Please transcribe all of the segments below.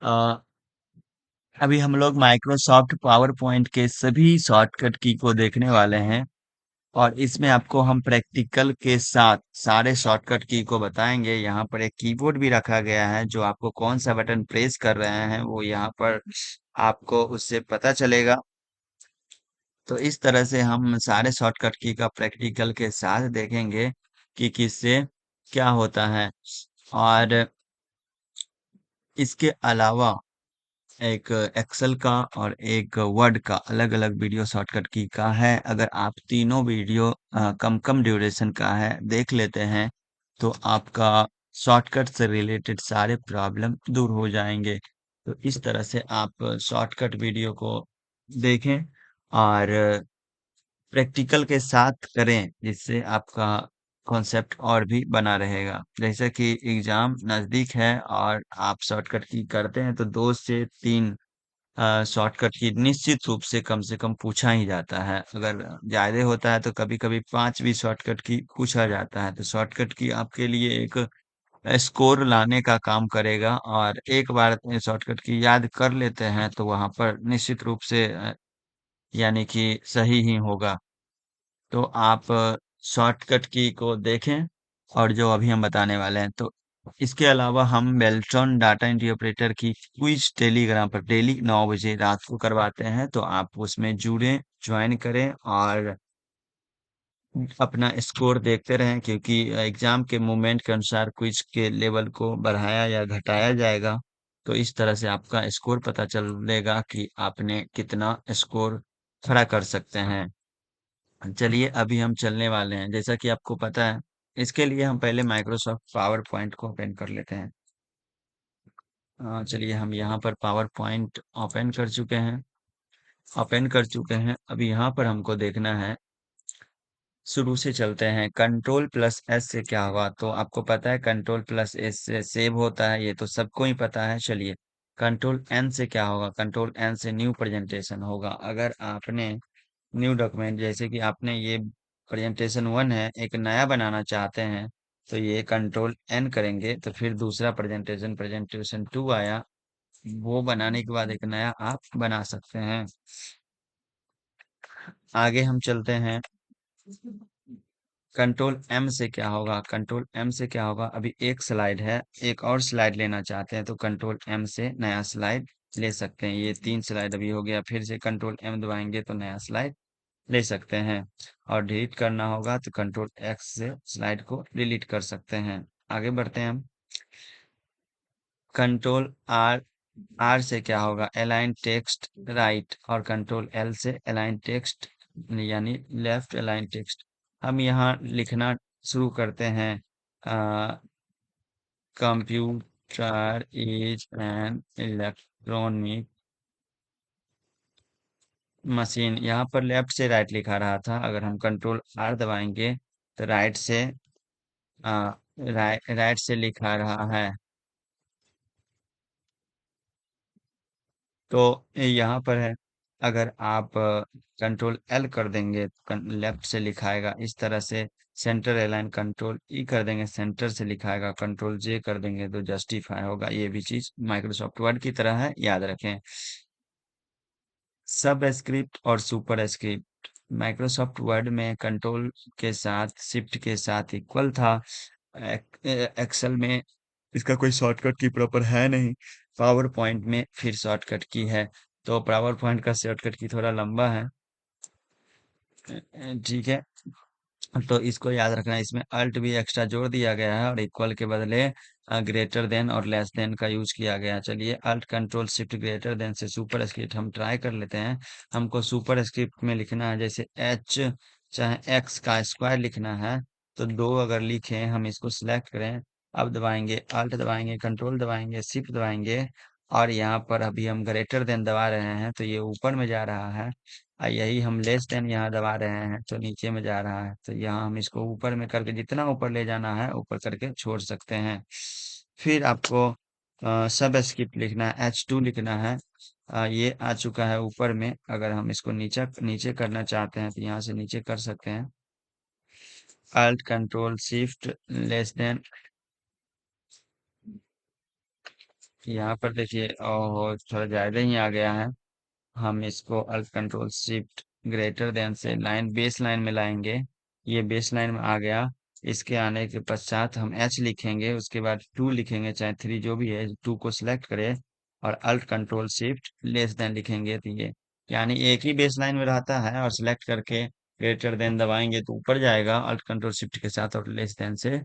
अ, अभी हम लोग माइक्रोसॉफ्ट पावर पॉइंट के सभी शॉर्टकट की को देखने वाले हैं और इसमें आपको हम प्रैक्टिकल के साथ सारे शॉर्टकट की को बताएंगे। यहाँ पर एक कीबोर्ड भी रखा गया है, जो आपको कौन सा बटन प्रेस कर रहे हैं वो यहाँ पर आपको उससे पता चलेगा। तो इस तरह से हम सारे शॉर्टकट की का प्रैक्टिकल के साथ देखेंगे कि किससे क्या होता है। और इसके अलावा एक एक्सेल का और एक वर्ड का अलग अलग वीडियो शॉर्टकट की का है। अगर आप तीनों वीडियो कम कम ड्यूरेशन का है देख लेते हैं तो आपका शॉर्टकट से रिलेटेड सारे प्रॉब्लम दूर हो जाएंगे। तो इस तरह से आप शॉर्टकट वीडियो को देखें और प्रैक्टिकल के साथ करें, जिससे आपका कॉन्सेप्ट और भी बना रहेगा। जैसे कि एग्जाम नज़दीक है और आप शॉर्टकट की करते हैं तो 2 से 3 शॉर्टकट की निश्चित रूप से कम पूछा ही जाता है। अगर ज़्यादा होता है तो कभी-कभी 5 भी शॉर्टकट की पूछा जाता है। तो शॉर्टकट की आपके लिए एक स्कोर लाने का काम करेगा और एक बार शॉर्टकट की याद कर लेते हैं तो वहाँ पर निश्चित रूप से यानी कि सही ही होगा। तो आप शॉर्टकट की को देखें और जो अभी हम बताने वाले हैं। तो इसके अलावा हम बेल्ट्रॉन डाटा एंट्री ऑपरेटर की क्विज टेलीग्राम पर डेली 9 बजे रात को करवाते हैं। तो आप उसमें जुड़ें, ज्वाइन करें और अपना स्कोर देखते रहें, क्योंकि एग्जाम के मोमेंट के अनुसार क्विज के लेवल को बढ़ाया या घटाया जाएगा। तो इस तरह से आपका स्कोर पता चलेगा कि आपने कितना स्कोर खड़ा कर सकते हैं। चलिए अभी हम चलने वाले हैं, जैसा कि आपको पता है। इसके लिए हम पहले माइक्रोसॉफ्ट पावर पॉइंट को ओपन कर लेते हैं। चलिए हम यहाँ पर पावर पॉइंट ओपन कर चुके हैं। ओपन कर चुके हैं, अभी यहाँ पर हमको देखना है। शुरू से चलते हैं। कंट्रोल प्लस एस से क्या होगा, तो आपको पता है कंट्रोल प्लस एस से सेव होता है, ये तो सबको ही पता है। चलिए कंट्रोल एन से क्या होगा, कंट्रोल एन से न्यू प्रेजेंटेशन होगा। अगर आपने न्यू डॉक्यूमेंट, जैसे कि आपने ये प्रेजेंटेशन 1 है, एक नया बनाना चाहते हैं तो ये कंट्रोल एन करेंगे तो फिर दूसरा प्रेजेंटेशन 2 आया, वो बनाने के बाद एक नया आप बना सकते हैं। आगे हम चलते हैं। कंट्रोल एम से क्या होगा, कंट्रोल एम से क्या होगा, अभी एक स्लाइड है, एक और स्लाइड लेना चाहते हैं तो कंट्रोल एम से नया स्लाइड ले सकते हैं। ये 3 स्लाइड अभी हो गया, फिर से कंट्रोल एम दबाएंगे तो नया स्लाइड ले सकते हैं। और डिलीट करना होगा तो कंट्रोल एक्स से स्लाइड को डिलीट कर सकते हैं। आगे बढ़ते हैं हम। कंट्रोल आर, आर से क्या होगा, अलाइन टेक्स्ट राइट, और कंट्रोल एल से अलाइन टेक्स्ट यानी लेफ्ट अलाइन टेक्स्ट। हम यहाँ लिखना शुरू करते हैं। Computer is an electronic machine. यहाँ पर लेफ्ट से राइट लिखा रहा था, अगर हम कंट्रोल आर दबाएंगे तो राइट से राइट से लिखा रहा है। तो यहाँ पर है, अगर आप कंट्रोल एल कर देंगे तो लेफ्ट से लिखाएगा इस तरह से। सेंटर अलाइन कंट्रोल ई कर देंगे, सेंटर से लिखाएगा। कंट्रोल जे कर देंगे तो जस्टिफाई होगा। ये भी चीज माइक्रोसॉफ्ट वर्ड की तरह है, याद रखें। सब स्क्रिप्ट और सुपर स्क्रिप्ट माइक्रोसॉफ्ट वर्ड में कंट्रोल के साथ शिफ्ट के साथ इक्वल था। एक्सेल में इसका कोई शॉर्टकट की प्रॉपर है नहीं। पावर पॉइंट में फिर शॉर्टकट की है। तो पावर पॉइंट का शॉर्टकट की थोड़ा लंबा है। ठीक है, तो इसको याद रखना। इसमें अल्ट भी एक्स्ट्रा जोड़ दिया गया है और इक्वल के बदले ग्रेटर देन और लेस देन का यूज किया गया है। चलिए alt control shift greater than से सुपर स्क्रिप्ट हम ट्राई कर लेते हैं। हमको सुपर स्क्रिप्ट में लिखना है, जैसे एच चाहे एक्स का स्क्वायर लिखना है तो 2 अगर लिखें, हम इसको सिलेक्ट करें। अब दबाएंगे अल्ट दबाएंगे कंट्रोल दबाएंगे शिफ्ट दबाएंगे और यहाँ पर अभी हम ग्रेटर देन दबा रहे हैं तो ये ऊपर में जा रहा है। यही हम लेस देन यहाँ दबा रहे हैं तो नीचे में जा रहा है। तो यहाँ हम इसको ऊपर में करके जितना ऊपर ले जाना है ऊपर करके छोड़ सकते हैं। फिर आपको सब स्क्रिप्ट लिखना है, H2 लिखना है। ये आ चुका है ऊपर में, अगर हम इसको नीचे नीचे करना चाहते हैं तो यहाँ से नीचे कर सकते हैं। Alt control shift less than यहाँ पर देखिए, ओहो थोड़ा ज्यादा ही आ गया है। हम इसको alt control shift greater than से लाइन बेस लाइन में लाएंगे। ये बेस लाइन में आ गया। इसके आने के पश्चात हम एच लिखेंगे, उसके बाद टू लिखेंगे, चाहे थ्री जो भी है, टू को सिलेक्ट करें और alt control shift less than लिखेंगे, तो ये यानी एक ही बेस लाइन में रहता है, और सिलेक्ट करके ग्रेटर देन दबाएंगे तो ऊपर जाएगा अल्ट कंट्रोल शिफ्ट के साथ, और लेस देन से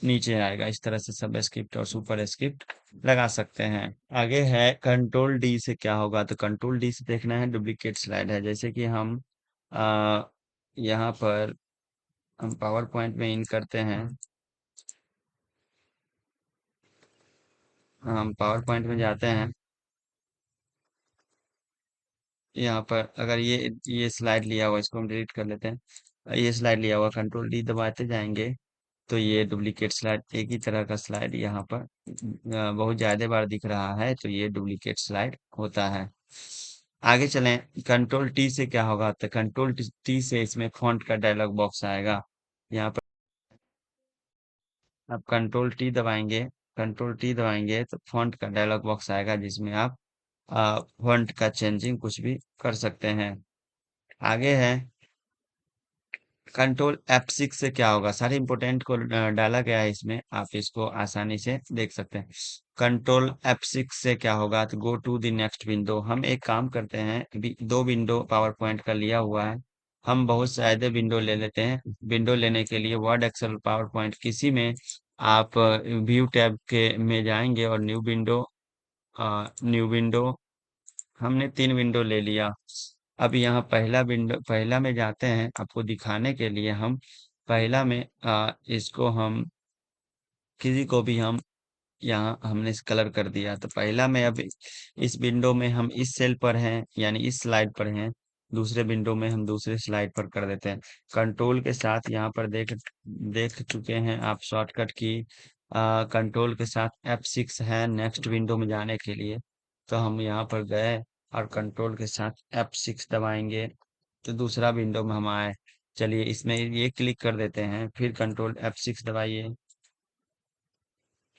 नीचे आएगा। इस तरह से सब स्क्रिप्ट और सुपर स्क्रिप्ट लगा सकते हैं। आगे है कंट्रोल डी से क्या होगा, तो कंट्रोल डी से देखना है डुप्लीकेट स्लाइड है। जैसे कि हम आ, यहाँ पर हम पावर पॉइंट में इन करते हैं। हम पावर पॉइंट में जाते हैं। यहाँ पर अगर ये स्लाइड लिया हुआ, इसको हम डिलीट कर लेते हैं। ये स्लाइड लिया हुआ, कंट्रोल डी दबाते जाएंगे तो ये डुप्लीकेट स्लाइड, एक ही तरह का स्लाइड यहाँ पर बहुत ज्यादा बार दिख रहा है, तो ये डुप्लीकेट स्लाइड होता है। आगे चलें, कंट्रोल टी से क्या होगा, तो कंट्रोल टी से इसमें फॉन्ट का डायलॉग बॉक्स आएगा। यहाँ पर आप कंट्रोल टी दबाएंगे तो फॉन्ट का डायलॉग बॉक्स आएगा, जिसमें आप फॉन्ट का चेंजिंग कुछ भी कर सकते हैं। आगे है कंट्रोल F6 से क्या होगा, सारे इंपोर्टेंट को डाला गया है इसमें, आप इसको आसानी से देख सकते हैं। कंट्रोल F6 से क्या होगा, तो go to the next window. हम एक काम करते हैं, अभी दो विंडो पावर पॉइंट का लिया हुआ है, हम बहुत सारे विंडो ले लेते हैं। विंडो लेने के लिए वर्ड, एक्सेल, पावर पॉइंट किसी में आप व्यू टैब के में जाएंगे और न्यू विंडो हमने तीन विंडो ले लिया। अब यहाँ पहला में जाते हैं, आपको दिखाने के लिए हम पहला में इसको हम किसी को भी हम यहाँ हमने इस कलर कर दिया, तो पहला में अब इस विंडो में हम इस सेल पर हैं, यानी इस स्लाइड पर हैं। दूसरे विंडो में हम दूसरे स्लाइड पर कर देते हैं। कंट्रोल के साथ यहाँ पर देख देख चुके हैं आप शॉर्टकट की, कंट्रोल के साथ F6 है नेक्स्ट विंडो में जाने के लिए। तो हम यहाँ पर गए और कंट्रोल के साथ F6 दबाएंगे तो दूसरा विंडो में हम आए। चलिए इसमें ये क्लिक कर देते हैं, फिर कंट्रोल F6 दबाइए,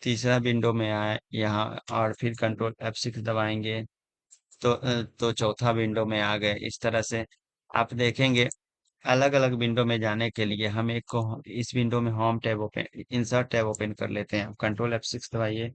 तीसरा विंडो में आए यहाँ, और फिर कंट्रोल F6 दबाएंगे तो चौथा विंडो में आ गए। इस तरह से आप देखेंगे, अलग अलग विंडो में जाने के लिए हम एक को इस विंडो में home tab open, insert tab open कर लेते हैं। कंट्रोल F6 दबाइए,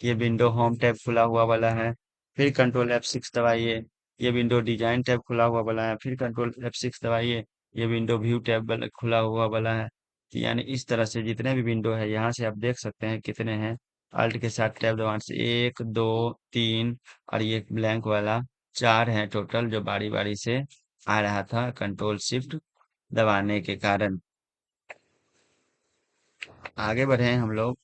ये विंडो होम टैब खुला हुआ वाला है। फिर कंट्रोल F6 दबाइए, ये विंडो डिजाइन टैब खुला हुआ वाला है। फिर कंट्रोल F6 दबाइए, ये विंडो व्यू टैब खुला हुआ वाला है। तो यानी इस तरह से जितने भी विंडो है, यहाँ से आप देख सकते हैं कितने हैं। अल्ट के साथ टैब दबाने से एक, दो, तीन, और ये ब्लैंक वाला चार है टोटल, जो बारी बारी से आ रहा था कंट्रोल शिफ्ट दबाने के कारण। आगे बढ़े हम लोग।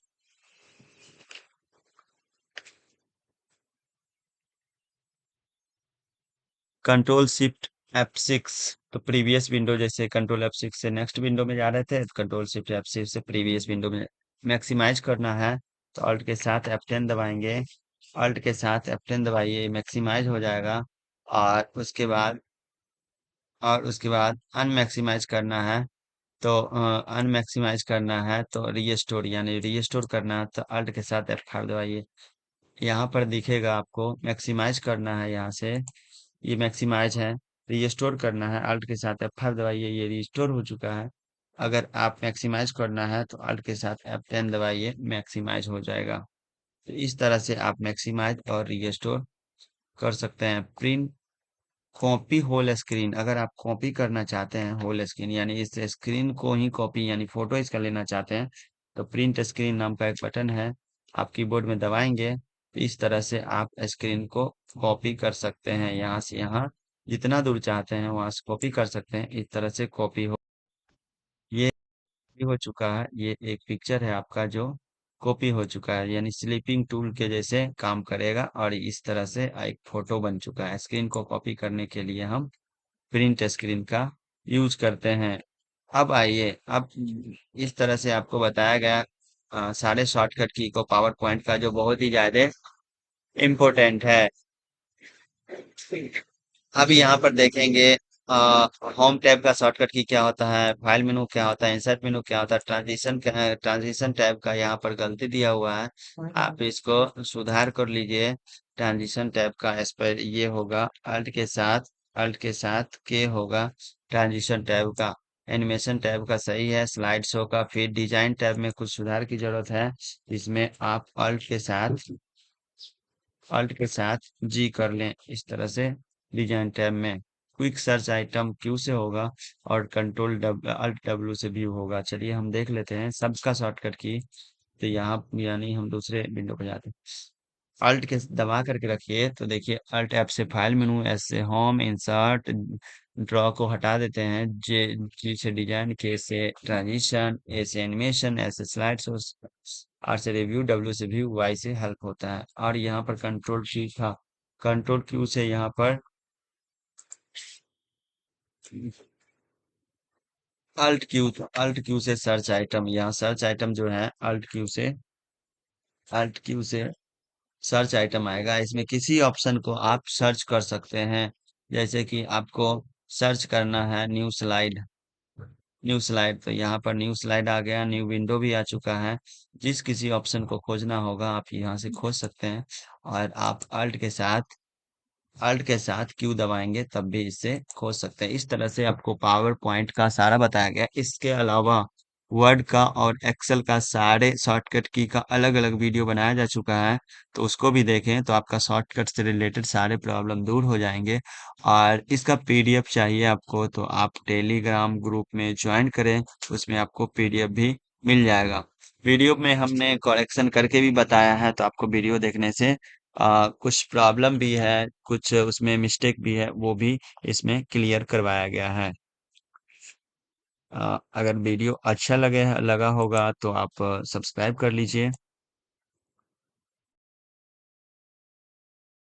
कंट्रोल शिफ्ट F6, तो प्रीवियस विंडो, जैसे कंट्रोल F6 से नेक्स्ट विंडो में जा रहे थे, तो कंट्रोल शिफ्ट F6 से प्रीवियस विंडो में मैक्सिमाइज करना है, तो अल्ट के साथ F10 दबाएंगे। अल्ट के साथ F10 दबाइए, मैक्सिमाइज हो जाएगा। और उसके बाद अनमैक्सिमाइज करना है, तो अनमैक्सिमाइज करना है तो रीस्टोर, यानी रीस्टोर करना है, तो अल्ट के साथ F5 दबाइए। यहाँ पर दिखेगा आपको मैक्सिमाइज करना है, यहाँ से ये मैक्सिमाइज है। रीस्टोर करना है, अल्ट के साथ F5 दबाइए, ये रिस्टोर हो चुका है। अगर आप मैक्सिमाइज करना है तो अल्ट के साथ F10 दबाइए, मैक्सिमाइज हो जाएगा। तो इस तरह से आप मैक्सिमाइज और रिस्टोर कर सकते हैं। प्रिंट कॉपी होल स्क्रीन, अगर आप कॉपी करना चाहते हैं होल स्क्रीन, यानी इस स्क्रीन को ही कॉपी, यानी फोटो इसका लेना चाहते हैं, तो प्रिंट स्क्रीन नाम का एक बटन है, आप कीबोर्ड में दबाएंगे तो इस तरह से आप स्क्रीन को कॉपी कर सकते हैं। यहाँ से यहाँ जितना दूर चाहते हैं वहां से कॉपी कर सकते हैं। इस तरह से कॉपी हो, ये कॉपी हो चुका है। ये एक पिक्चर है आपका जो कॉपी हो चुका है, यानी स्लीपिंग टूल के जैसे काम करेगा, और इस तरह से एक फोटो बन चुका है। स्क्रीन को कॉपी करने के लिए हम प्रिंट स्क्रीन का यूज करते हैं। अब आइए, अब इस तरह से आपको बताया गया सारे शॉर्टकट की को पावर पॉइंट का, जो बहुत ही ज्यादा इम्पोर्टेंट है। अब यहाँ पर देखेंगे होम टैब का शॉर्टकट की क्या होता है, फाइल मेनू क्या होता है, इंसर्ट मेनू क्या होता है, ट्रांजिशन टैब का यहाँ पर गलती दिया हुआ है, आप इसको सुधार कर लीजिए। ट्रांजिशन टैब का इस पर ये होगा अल्ट के साथ के होगा ट्रांजिशन टैब का। एनिमेशन टैब का सही है, स्लाइड शो का। फिर डिजाइन टैब में कुछ सुधार की जरूरत है, इसमें आप अल्ट के साथ जी कर लें इस तरह से। डिजाइन टैब में क्विक सर्च आइटम क्यू से होगा और कंट्रोल अल्ट डब्ल्यू से भी होगा। चलिए हम देख लेते हैं सबका शॉर्टकट की। तो यहाँ यानी हम दूसरे विंडो पर जाते हैं, अल्ट के दबा करके रखिए तो देखिए अल्ट ऐप से फाइल मेनू, ऐसे होम, इंसर्ट, ड्रॉ को हटा देते हैं, जे जी से डिजाइन, के से ट्रांजिशन, ए से एनिमेशन, ऐसे स्लाइड शो, आर से रिव्यू, डब्ल्यू से व्यू, वाई से हेल्प होता है। और यहाँ पर कंट्रोल की था, कंट्रोल क्यू से यहाँ पर अल्ट क्यू से सर्च आइटम, यहाँ सर्च आइटम जो है अल्ट क्यू से सर्च आइटम आएगा। इसमें किसी ऑप्शन को आप सर्च कर सकते हैं, जैसे कि आपको सर्च करना है न्यू स्लाइड, तो यहाँ पर न्यू स्लाइड आ गया, न्यू विंडो भी आ चुका है। जिस किसी ऑप्शन को खोजना होगा आप यहाँ से खोज सकते हैं। और आप अल्ट के साथ क्यू दबाएंगे तब भी इससे खोज सकते हैं। इस तरह से आपको पावर पॉइंट का सारा बताया गया। इसके अलावा वर्ड का और एक्सेल का सारे शॉर्टकट की का अलग अलग वीडियो बनाया जा चुका है, तो उसको भी देखें तो आपका शॉर्टकट से रिलेटेड सारे प्रॉब्लम दूर हो जाएंगे। और इसका पीडीएफ चाहिए आपको तो आप टेलीग्राम ग्रुप में ज्वाइन करें, उसमें आपको पीडीएफ भी मिल जाएगा। वीडियो में हमने करेक्शन करके भी बताया है, तो आपको वीडियो देखने से कुछ प्रॉब्लम भी है, कुछ उसमें मिस्टेक भी है, वो भी इसमें क्लियर करवाया गया है। अगर वीडियो अच्छा लगा होगा तो आप सब्सक्राइब कर लीजिए।